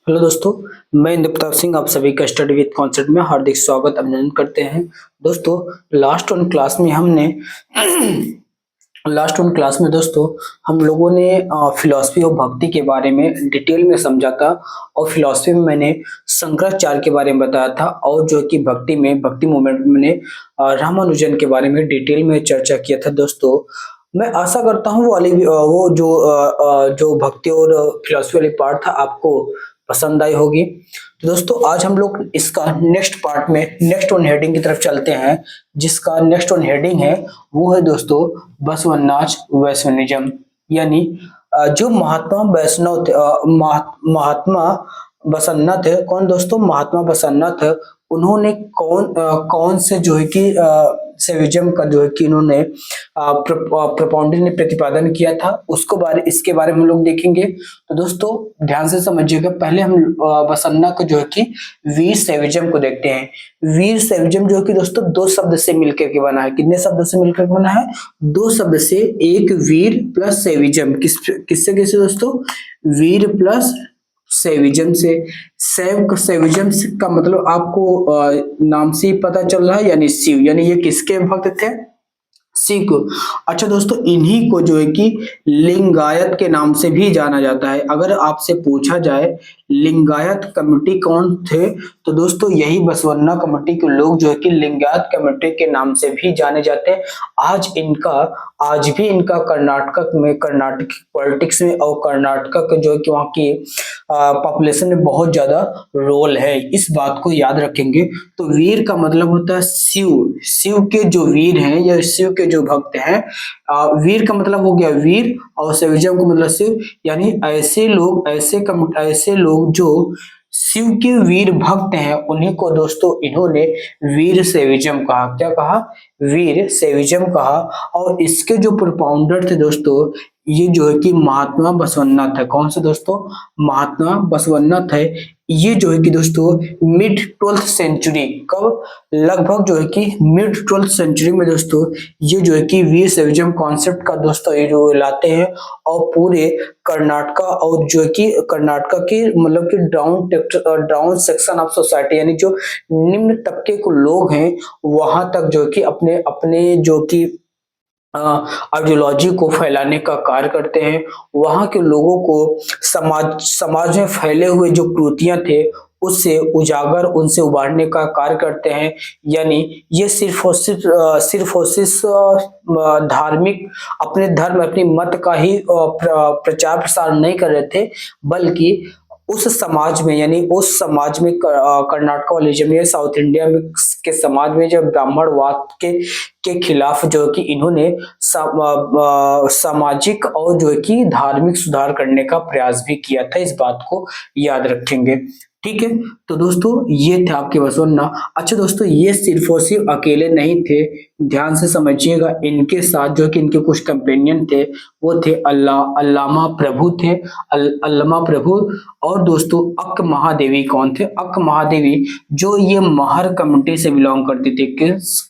Hello दोस्तों, मैं इंद्र प्रताप सिंह आप सभी का स्टडी विद कॉन्सेप्ट में हार्दिक स्वागत अभिनंदन करते हैं। दोस्तों, लास्ट वन क्लास में हमने लास्ट वन क्लास में दोस्तों हम लोगों ने फिलॉसफी और भक्ति के बारे में डिटेल में समझा था। और फिलॉसफी में मैंने शंकराचार्य के बारे में बताया था और जो कि भक्ति में भक्ति मूवमेंट में मैंने रामानुजन के बारे में डिटेल में चर्चा किया था। दोस्तों, मैं आशा करता हूँ जो भक्ति और फिलॉसफी वाली पार्ट था आपको पसंद आई होगी। तो दोस्तों, आज हम लोग इसका नेक्स्ट पार्ट में नेक्स्ट वन हेडिंग की तरफ चलते हैं, जिसका नेक्स्ट वन हेडिंग है वो है दोस्तों बसवन्नाच वैष्णविज्म। यानी जो महात्मा वैष्णव थे, महात्मा बसन्ना थे। कौन दोस्तों? महात्मा बसन्ना थे। उन्होंने कौन से जो है कि सेविज्म का जो है कि इन्होंने प्रोपोनेंट ने प्रतिपादन किया था, इसके बारे में हम लोग देखेंगे। तो दोस्तों ध्यान से समझिएगा। पहले हम बसन्ना को जो है कि वीर सेविज्म को देखते हैं। वीर सेविज्म जो है कि दोस्तों दो शब्द से मिलकर के बना है। कितने शब्द से मिलकर के बना है? दो शब्द से। एक वीर प्लस सेविज्म। किससे कैसे दोस्तों? वीर प्लस सेविज्म से। सेविज्म का मतलब आपको नाम से ही पता चल रहा है, यानी शिव। यानी ये किसके भक्त थे? शिव को। अच्छा दोस्तों, इन्हीं को जो है कि लिंगायत के नाम से भी जाना जाता है। अगर आपसे पूछा जाए लिंगायत कमेटी कौन थे, तो दोस्तों यही बसवन्ना कमेटी के लोग जो है कि लिंगायत कमेटी के नाम से भी जाने जाते हैं। आज भी इनका कर्नाटक पॉलिटिक्स में और कर्नाटक के जो है कि वहाँ की पॉपुलेशन में बहुत ज्यादा रोल है। इस बात को याद रखेंगे। तो वीर का मतलब होता है शिव। शिव के जो वीर हैं या शिव के जो भक्त हैं, वीर का मतलब हो गया वीर और सेविज्म का मतलब शिव। यानी ऐसे लोग जो शिव के वीर भक्त हैं, उन्हीं को दोस्तों इन्होंने वीर सेविज्म कहा। क्या कहा? वीर सेविज्म कहा। और इसके जो प्रोपाउंडर थे दोस्तों, ये जो है कि महात्मा बसवन्ना थे। कौन से दोस्तों? महात्मा बसवन्ना थे। ये जो है कि दोस्तों मिड 12th सेंचुरी, कब? लगभग जो है कि मिड 12th सेंचुरी में दोस्तों ये जो है कि वीर सेविज्म कॉन्सेप्ट का दोस्तों ये जो लाते हैं। और पूरे कर्नाटका और जो है कि कर्नाटका के मतलब कि डाउन सेक्शन ऑफ सोसाइटी, यानी जो निम्न तबके के लोग हैं, वहां तक जो है कि अपने अपने जो कि आइडियोलॉजी को फैलाने का कार्य करते हैं। वहां के लोगों को समाज में फैले हुए जो कुरीतियां थे उससे उजागर, उनसे उबारने का कार्य करते हैं। यानी ये सिर्फ और सिर्फ धार्मिक अपने धर्म अपनी मत का ही प्रचार प्रसार नहीं कर रहे थे, बल्कि उस समाज में, यानी उस समाज में कर्नाटक वाले में साउथ इंडिया में के समाज में जो ब्राह्मणवाद के खिलाफ जो है कि इन्होंने सामाजिक और जो है कि धार्मिक सुधार करने का प्रयास भी किया था। इस बात को याद रखेंगे। ठीक है। तो दोस्तों ये थे आपके बसवन्ना। अच्छा दोस्तों, ये सिर्फ और सिर्फ अकेले नहीं थे, ध्यान से समझिएगा। इनके साथ जो कि इनके कुछ कंपेनियन थे, वो थे अल्लामा प्रभु थे। अल्लामा प्रभु। और दोस्तों अक्क महादेवी कौन थे? अक्क महादेवी जो ये महर कमेटी से बिलोंग करती थी।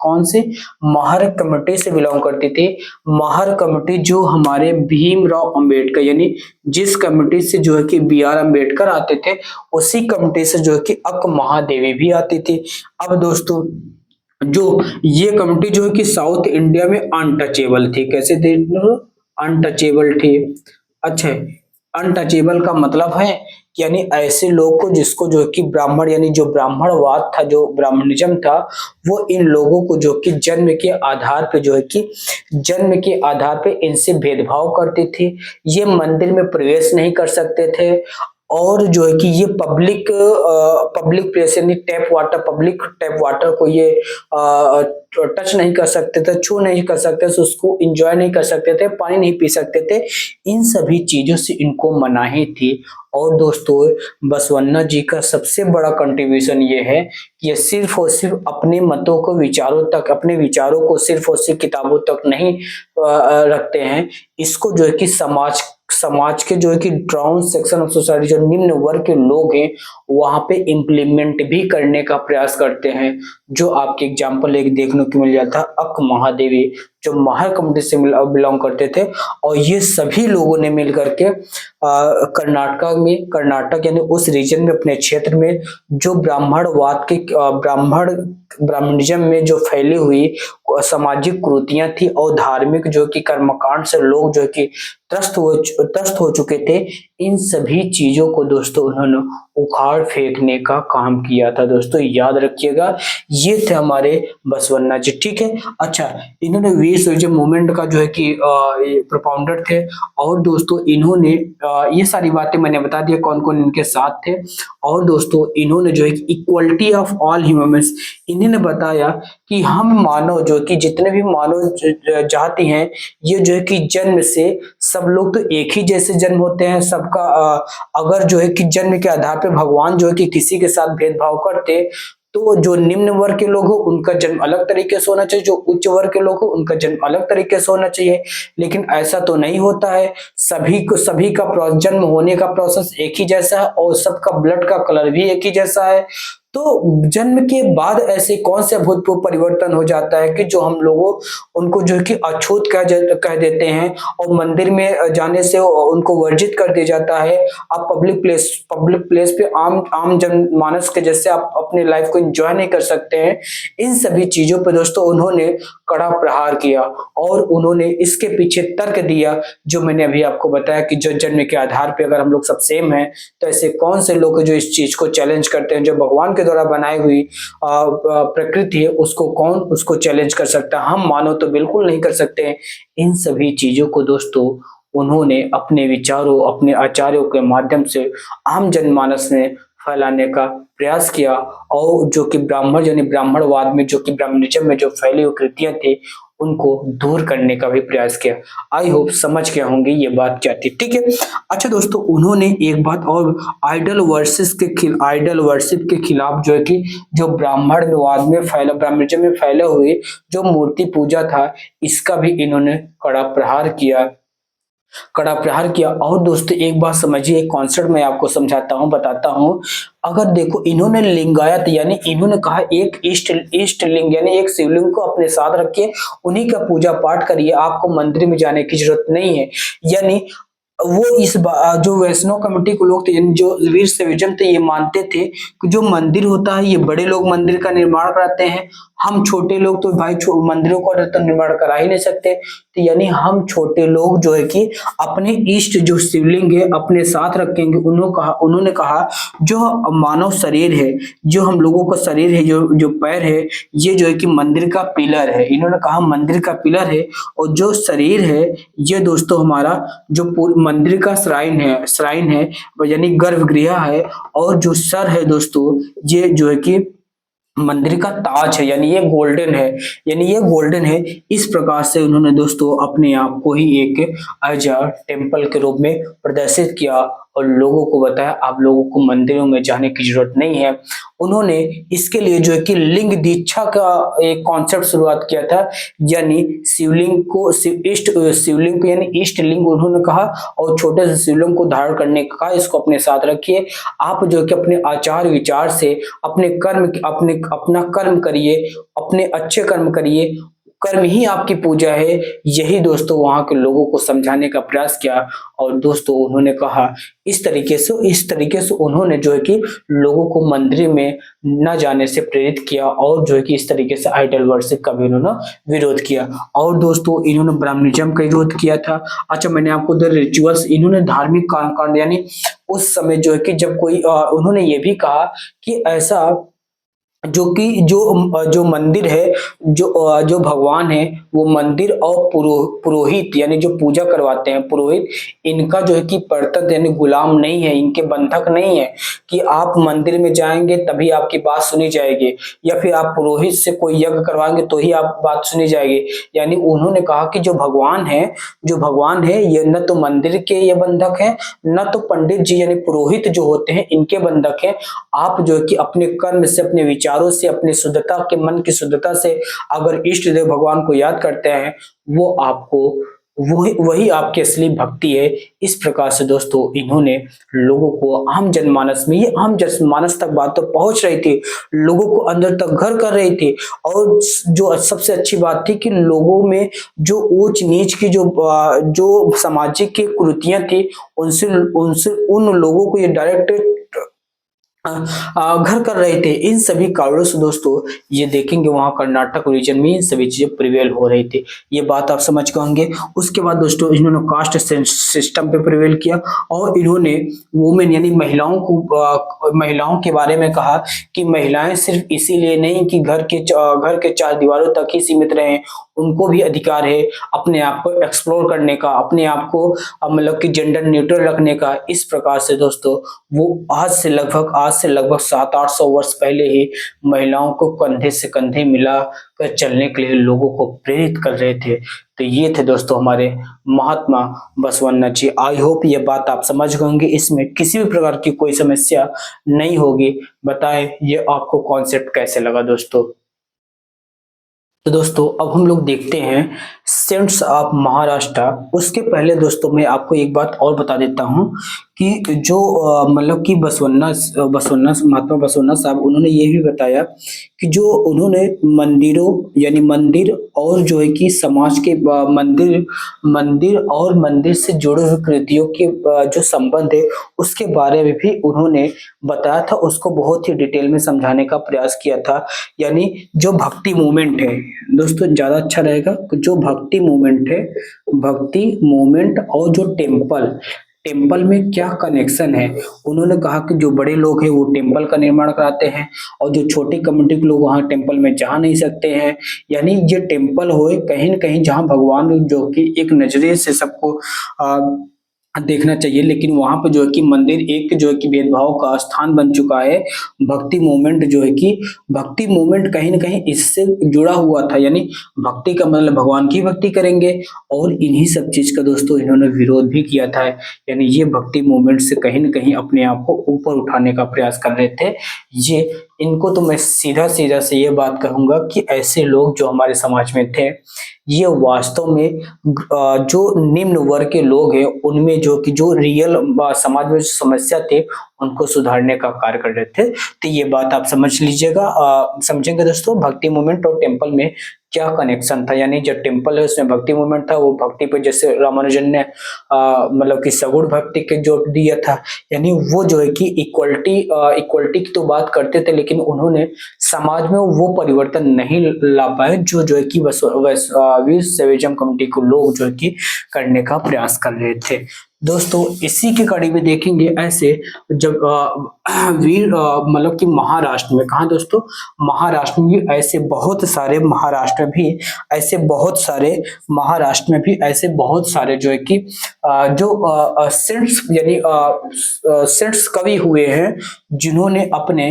कौन से? महर कमेटी से बिलोंग करती थी। महर कमेटी जो हमारे भीमराव अंबेडकर, यानी जिस कमेटी से जो है कि B.R. अम्बेडकर आते थे, उसी कमेटी से जो है कि अक्क महादेवी भी आती थी। अब दोस्तों जो ये कमेटी जो है कि साउथ इंडिया में अनटचेबल थी। कैसे थे? अनटचेबल थी। अच्छा, अनटचेबल का मतलब है यानी ऐसे लोग को जिसको जो है कि ब्राह्मण, यानी जो ब्राह्मणवाद था, जो ब्राह्मणिज्म था, वो इन लोगों को जो कि जन्म के आधार पे इनसे भेदभाव करती थी। ये मंदिर में प्रवेश नहीं कर सकते थे। और जो है कि ये पब्लिक प्लेस, यानी पब्लिक टैप वाटर को ये टच नहीं कर सकते थे, छू नहीं कर सकते थे, उसको एंजॉय नहीं कर सकते थे, पानी नहीं पी सकते थे। इन सभी चीजों से इनको मनाही थी। और दोस्तों बसवन्ना जी का सबसे बड़ा कंट्रीब्यूशन ये है कि ये सिर्फ और सिर्फ अपने मतों को अपने विचारों को सिर्फ और सिर्फ किताबों तक नहीं रखते हैं। इसको जो है कि समाज के जो है कि डाउन सेक्शन ऑफ सोसाइटी, जो निम्न वर्ग के लोग हैं, वहां पे इम्प्लीमेंट भी करने का प्रयास करते हैं। जो आपके एग्जाम्पल एक देखने को मिल जाता है अक्क महादेवी, जो माहर कम्युनिटी से बिलोंग करते थे, और ये सभी लोगों ने मिल करके कर्नाटक यानी उस रीजन में, अपने क्षेत्र में जो ब्राह्मणवाद के ब्राह्मणिज्म में जो फैली हुई सामाजिक कुरीतियां थी और धार्मिक जो कि कर्मकांड से लोग जो कि त्रस्त हो चुके थे, इन सभी चीजों को दोस्तों उन्होंने उखाड़ फेंकने का काम किया था। दोस्तों याद रखिएगा, ये थे हमारे बसवन्ना जी, ठीक है। अच्छा, इन्होंने वीर स्वराज्य मूवमेंट का जो है कि प्रोपाउंडर थे, और दोस्तों इन्होंने ये सारी बातें मैंने बता दिया कौन कौन इनके साथ थे। और दोस्तों इन्होंने जो है इक्वलिटी ऑफ ऑल ह्यूमंस, इन्होंने बताया कि हम मानव जो कि जितने भी मानव जाति हैं, ये जो है कि जन्म से सब लोग तो एक ही जैसे जन्म होते हैं सबका। अगर जो है कि जन्म के आधार पे भगवान जो है कि किसी के साथ भेदभाव करते, तो जो निम्न वर्ग के लोग हो उनका जन्म अलग तरीके से होना चाहिए, जो उच्च वर्ग के लोग हो उनका जन्म अलग तरीके से होना चाहिए। लेकिन ऐसा तो नहीं होता है, सभी का जन्म होने का प्रोसेस एक ही जैसा है और सबका ब्लड का कलर भी एक ही जैसा है। तो जन्म के बाद ऐसे कौन से अभूतपूर्व परिवर्तन हो जाता है कि जो हम लोगों उनको जो है कि अछूत कह देते हैं, और मंदिर में जाने से उनको वर्जित कर दिया जाता है। आप पब्लिक प्लेस पे आम जन मानस के जैसे आप अपने लाइफ को एंजॉय नहीं कर सकते हैं। इन सभी चीजों पे दोस्तों उन्होंने कड़ा प्रहार किया, और उन्होंने इसके पीछे तर्क दिया जो मैंने अभी आपको बताया कि जो जन्म के आधार पे अगर हम लोग सब सेम हैं, तो ऐसे कौन से लोग जो इस चीज को चैलेंज करते हैं, जो भगवान के द्वारा बनाई हुई प्रकृति है उसको कौन उसको चैलेंज कर सकता है, हम मानो तो बिल्कुल नहीं कर सकते हैं। इन सभी चीजों को दोस्तों उन्होंने अपने विचारों, अपने आचार्यों के माध्यम से आम जनमानस में फैलाने का प्रयास किया, और जो कि ब्राह्मण यानी ब्राह्मणवाद में, जो कि ब्राह्मणिज्म में जो फैली हुई कृतियां थी उनको दूर करने का भी प्रयास किया। आई होप समझ गए होंगे ये बात क्या थी, ठीक है। अच्छा दोस्तों, उन्होंने एक बात और, आइडल वर्शिप के खिलाफ जो है कि जो ब्राह्मणवाद में फैला, ब्राह्मणिज्म में फैले हुए जो मूर्ति पूजा था, इसका भी इन्होंने कड़ा प्रहार किया। और दोस्तों एक बात समझिए, एक कॉन्सेप्ट मैं आपको समझाता हूँ, बताता हूँ। अगर देखो, इन्होंने लिंगायत यानी इन्होंने कहा एक इष्ट लिंग यानी एक शिवलिंग को अपने साथ रखिए, उन्हीं का पूजा पाठ करिए, आपको मंदिर में जाने की जरूरत नहीं है। यानी वो जो वैष्णव कमेटी के लोग थे, जो वीर शैविज्म थे, ये मानते थे कि जो मंदिर होता है ये बड़े लोग मंदिर का निर्माण कराते हैं, हम छोटे लोग तो भाई मंदिरों का तो निर्माण करा ही नहीं सकते। तो यानी हम छोटे लोग जो है कि अपने इष्ट जो शिवलिंग है अपने साथ रखेंगे। उन्होंने कहा जो मानव शरीर है, जो हम लोगों का शरीर है, जो पैर है, ये जो है कि मंदिर का पिलर है। इन्होंने कहा मंदिर का पिलर है, और जो शरीर है ये दोस्तों हमारा जो मंदिर का श्राइन है यानी गर्भगृह है, और जो सर है दोस्तों ये जो है कि मंदिर का ताज है, यानी ये गोल्डन है। इस प्रकार से उन्होंने दोस्तों अपने आप को ही एक एज अ टेम्पल के रूप में प्रदर्शित किया, और लोगों को बताया आप लोगों को मंदिरों में जाने की जरूरत नहीं है। उन्होंने इसके लिए जो है कि लिंग दीक्षा का एक कॉन्सेप्ट शुरुआत किया था, यानी शिवलिंग को यानी इष्ट लिंग उन्होंने कहा, और छोटे से शिवलिंग को धारण करने का कहा, इसको अपने साथ रखिए। आप जो है कि अपने आचार विचार से अपना कर्म करिए, अपने अच्छे कर्म करिए, कर्म ही आपकी पूजा है। यही दोस्तों वहां के लोगों को समझाने का प्रयास किया। और दोस्तों उन्होंने कहा इस तरीके से उन्होंने जो है कि लोगों को मंदिर में न जाने से प्रेरित किया, और जो है कि इस तरीके से आइडल वर्शिप का भी उन्होंने विरोध किया। और दोस्तों इन्होंने ब्राह्मणिज्म का विरोध किया था। अच्छा, मैंने आपको द रिचुअल्स, इन्होंने धार्मिक कांड यानी उस समय जो है कि जब कोई उन्होंने ये भी कहा कि ऐसा जो मंदिर है, जो भगवान है, वो मंदिर और पुरोहित यानी जो पूजा करवाते हैं पुरोहित, इनका जो है कि परतंत्र यानी गुलाम नहीं है, इनके बंधक नहीं है कि आप मंदिर में जाएंगे तभी आपकी बात सुनी जाएगी, या फिर आप पुरोहित से कोई यज्ञ करवाएंगे तो ही आप बात सुनी जाएगी। यानी उन्होंने कहा कि जो भगवान है ये न तो मंदिर के ये बंधक है, न तो पंडित जी यानी पुरोहित जो होते हैं इनके बंधक है। आप जो है कि अपने कर्म से, अपने विचारों से, अपने मन की शुद्धता से अगर इष्ट देव भगवान को याद करते हैं, वो आपको वही वही आपकी असली भक्ति है। इस प्रकार से दोस्तों इन्होंने लोगों को आम जनमानस में, ये आम जनमानस तक बात तो पहुंच रही थी, लोगों को अंदर तक घर कर रही थी। और जो सबसे अच्छी बात थी कि लोगों में जो ऊंच नीच की जो सामाजिक की कुरीतियां थी, उनसे उनसे उन लोगों को ये डायरेक्ट घर कर रहे थे। इन सभी कारणों से दोस्तों ये देखेंगे वहां कर्नाटक रीजन में इन सभी चीजें प्रिवेल हो रही थी। ये बात आप समझ गए होंगे। उसके बाद दोस्तों इन्होंने कास्ट सिस्टम पे प्रिवेल किया और इन्होंने वुमेन यानी महिलाओं के बारे में कहा कि महिलाएं सिर्फ इसीलिए नहीं कि घर के चार दीवारों तक ही सीमित रहें, उनको भी अधिकार है अपने आप को एक्सप्लोर करने का, अपने आप को मतलब कि जेंडर न्यूट्रल रखने का। इस प्रकार से दोस्तों वो आज से लगभग 700-800 वर्ष पहले ही महिलाओं को कंधे से कंधे मिला कर चलने के लिए लोगों को प्रेरित कर रहे थे। तो ये थे दोस्तों हमारे महात्मा बसवन्ना जी। आई होप ये बात आप समझ गए होंगे, इसमें किसी भी प्रकार की कोई समस्या नहीं होगी। बताएं ये आपको कॉन्सेप्ट कैसे लगा दोस्तों। तो दोस्तों अब हम लोग देखते हैं सेंट्स ऑफ महाराष्ट्र। उसके पहले दोस्तों मैं आपको एक बात और बता देता हूं कि जो मतलब कि बसवन्ना महात्मा बसवन्ना साहब उन्होंने ये भी बताया कि जो उन्होंने मंदिरों यानी मंदिर और जो है कि समाज के मंदिर और मंदिर से जुड़े हुए कृतियों के जो संबंध है उसके बारे में भी उन्होंने बताया था, उसको बहुत ही डिटेल में समझाने का प्रयास किया था। यानी जो भक्ति मूवमेंट है दोस्तों, ज्यादा अच्छा रहेगा जो भक्ति मूवमेंट है, भक्ति मूवमेंट और जो टेम्पल में क्या कनेक्शन है। उन्होंने कहा कि जो बड़े लोग हैं वो टेम्पल का निर्माण कराते हैं और जो छोटी कम्युनिटी के लोग वहां टेम्पल में जा नहीं सकते हैं। यानी ये टेम्पल होए कहीं न कहीं जहां भगवान जो कि एक नजरिए से सबको देखना चाहिए, लेकिन वहां पे जो है कि मंदिर एक जो है कि भेदभाव का स्थान बन चुका है। भक्ति मूवमेंट कहीं ना कहीं इससे जुड़ा हुआ था। यानी भक्ति का मतलब भगवान की भक्ति करेंगे और इन्हीं सब चीज का दोस्तों इन्होंने विरोध भी किया था। यानी ये भक्ति मूवमेंट से कहीं ना कहीं अपने आप को ऊपर उठाने का प्रयास कर रहे थे। ये इनको तो मैं सीधा सीधा से ये बात कहूंगा कि ऐसे लोग जो हमारे समाज में थे ये वास्तव में जो निम्न वर्ग के लोग हैं उनमें जो कि जो रियल समाज में जो समस्या थे उनको सुधारने का कार्य कर रहे थे। तो ये बात आप समझ लीजिएगा, समझेंगे दोस्तों भक्ति मूवमेंट और टेम्पल में क्या कनेक्शन था। यानी जो टेम्पल है उसमें भक्ति मूवमेंट था, वो भक्ति पे जैसे रामानुजन ने मतलब कि सगुण भक्ति के जोड़ दिया था। यानी वो जो है कि इक्वलिटी की तो बात करते थे, लेकिन उन्होंने समाज में वो परिवर्तन नहीं ला पाए जो है कि वीर शैविज्म कम्युनिटी को लोग जो है कि करने का प्रयास कर रहे थे। दोस्तों इसी की कड़ी में देखेंगे ऐसे जब वीर मतलब कि महाराष्ट्र में कहा दोस्तों, महाराष्ट्र में भी ऐसे बहुत सारे जो है कि जो सेंट्स यानी सेंट्स कवि हुए हैं जिन्होंने अपने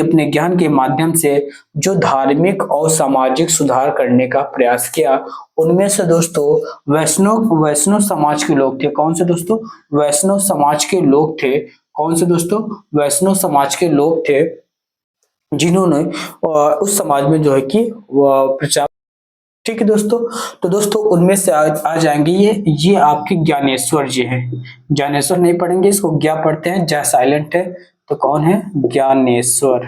अपने ज्ञान के माध्यम से जो धार्मिक और सामाजिक सुधार करने का प्रयास किया। उनमें से दोस्तों वैष्णव समाज के लोग थे। कौन से दोस्तों? वैष्णव समाज के लोग थे। कौन से दोस्तों? वैष्णव समाज के लोग थे जिन्होंने उस समाज में जो है कि प्रचार। ठीक है दोस्तों, तो दोस्तों उनमें से आ जाएंगे ये आपके ज्ञानेश्वर जी हैं। ज्ञानेश्वर नहीं पढ़ेंगे, इसको ज्ञा पढ़ते हैं, ज्या साइलेंट है। तो कौन है? ज्ञानेश्वर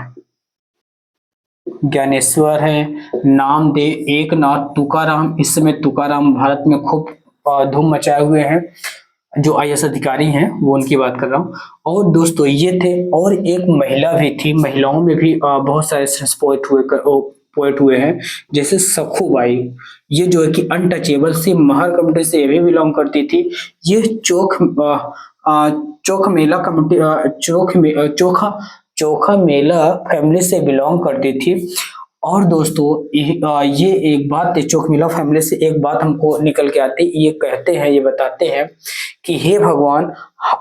है। नाम दे एकनाथ तुकाराम, इस समय तुकाराम भारत में खूब धूम मचाए हुए हैं। जो आईएएस अधिकारी हैं वो उनकी बात कर रहा हूँ। और दोस्तों ये थे, और एक महिला भी थी। महिलाओं में भी बहुत सारे पोएट हुए हैं, जैसे सखुबाई। ये जो है कि अनटचेबल से महर कम्युनिटी से ये भी बिलोंग करती थी। ये चोखा मेला फैमिली से बिलोंग करती थी। और दोस्तों ये एक बात, चोखमेला फैमिली से एक बात हमको निकल के आती, ये कहते हैं, ये बताते हैं कि हे भगवान,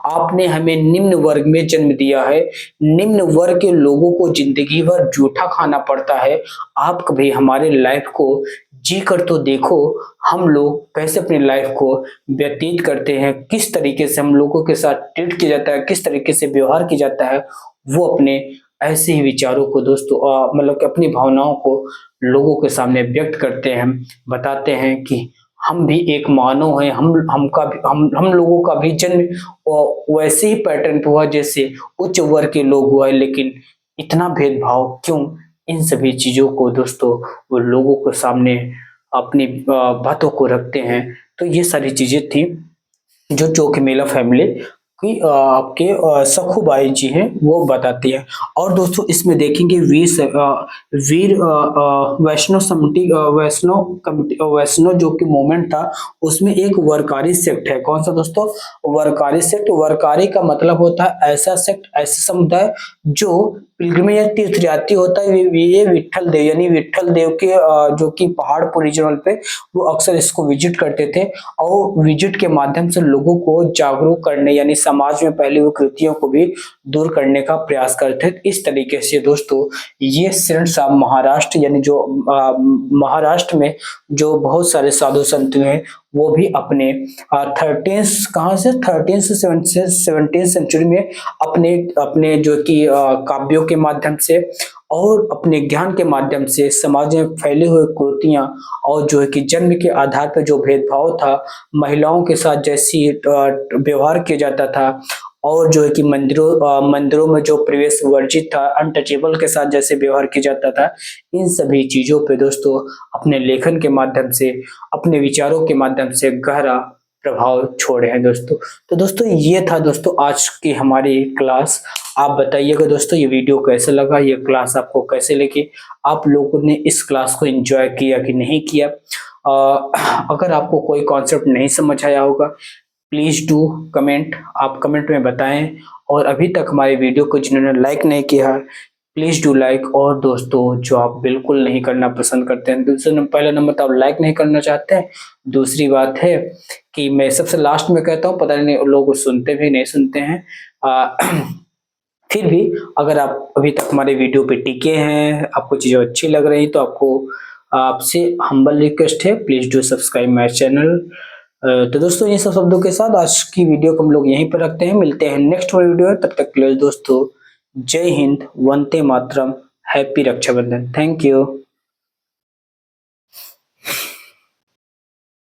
आपने हमें निम्न वर्ग में जन्म दिया है, निम्न वर्ग के लोगों को जिंदगी भर जूठा खाना पड़ता है। आप कभी हमारे लाइफ को जी कर तो देखो, हम लोग कैसे अपनी लाइफ को व्यतीत करते हैं, किस तरीके से हम लोगों के साथ ट्रीट किया जाता है, किस तरीके से व्यवहार किया जाता है। वो अपने ऐसे ही विचारों को दोस्तों मतलब कि अपनी भावनाओं को लोगों के सामने व्यक्त करते हैं, बताते हैं कि हम भी एक मानव हैं, हम लोगों का भी जन्म वैसे ही पैटर्न पे हुआ जैसे उच्च वर्ग के लोग हुआ है, लेकिन इतना भेदभाव क्यों? इन सभी चीजों को दोस्तों वो लोगों के सामने अपनी बातों को रखते हैं। तो ये सारी चीजें थी जो चौकीमेला फैमिली की आपके सखुबाई जी हैं वो बताती है। और दोस्तों इसमें देखेंगे वीर वैष्णव समिति वैष्णव जो कि मूवमेंट था, उसमें एक वरकारी सेक्ट है। कौन सा दोस्तों? वरकारी सेक्ट। वरकारी का मतलब होता है ऐसा सेक्ट, ऐसा समुदाय जो पिलग्रिमेज या तीर्थयात्री होता है। ये विट्ठल देव यानी विट्ठल देव के जो कि पहाड़पुर रीजनल पे वो अक्सर इसको विजिट करते थे और विजिट के माध्यम से लोगों को जागरूक करने यानी समाज में फैली हुई कुरीतियों को भी दूर करने का प्रयास करते थे। इस तरीके से दोस्तों ये शरण साहब महाराष्ट्र यानी जो महाराष्ट्र में जो बहुत सारे साधु संत हैं वो भी अपने 13 से 17 सेंचुरी में अपने अपने जो कि काव्यों के माध्यम से और अपने ज्ञान के माध्यम से समाज में फैली हुई कुरीतियां और जो है कि जन्म के आधार पर जो भेदभाव था, महिलाओं के साथ जैसी व्यवहार किया जाता था और जो है कि मंदिरों में जो प्रवेश वर्जित था, अनटचेबल के साथ जैसे व्यवहार किया जाता था, इन सभी चीजों पे दोस्तों अपने लेखन के माध्यम से, अपने विचारों के माध्यम से गहरा प्रभाव छोड़े हैं दोस्तों। तो दोस्तों ये था दोस्तों आज की हमारी क्लास। आप बताइएगा दोस्तों ये वीडियो कैसे लगा, ये क्लास आपको कैसे लगी, आप लोगों ने इस क्लास को एंजॉय किया कि नहीं किया। अगर आपको कोई कॉन्सेप्ट नहीं समझ आया होगा प्लीज डू कमेंट, आप कमेंट में बताएं। और अभी तक हमारे वीडियो को जिन्होंने लाइक नहीं किया है प्लीज डू लाइक। और दोस्तों जो आप बिल्कुल नहीं करना पसंद करते हैं, पहला नंबर तो आप लाइक नहीं करना चाहते हैं, दूसरी बात है कि मैं सबसे लास्ट में कहता हूँ, पता नहीं लोग सुनते भी नहीं सुनते हैं। फिर भी अगर आप अभी तक हमारे वीडियो पे टिके हैं, आपको चीज़ें अच्छी लग रही तो आपसे हम्बल रिक्वेस्ट है please do subscribe my channel. तो दोस्तों ये सब शब्दों के साथ आज की वीडियो को हम लोग यहीं पर रखते हैं, मिलते हैं नेक्स्ट वीडियो में। तब तक के लिए दोस्तों जय Hind, Vande Mataram, happy Rakshabandhan, thank you.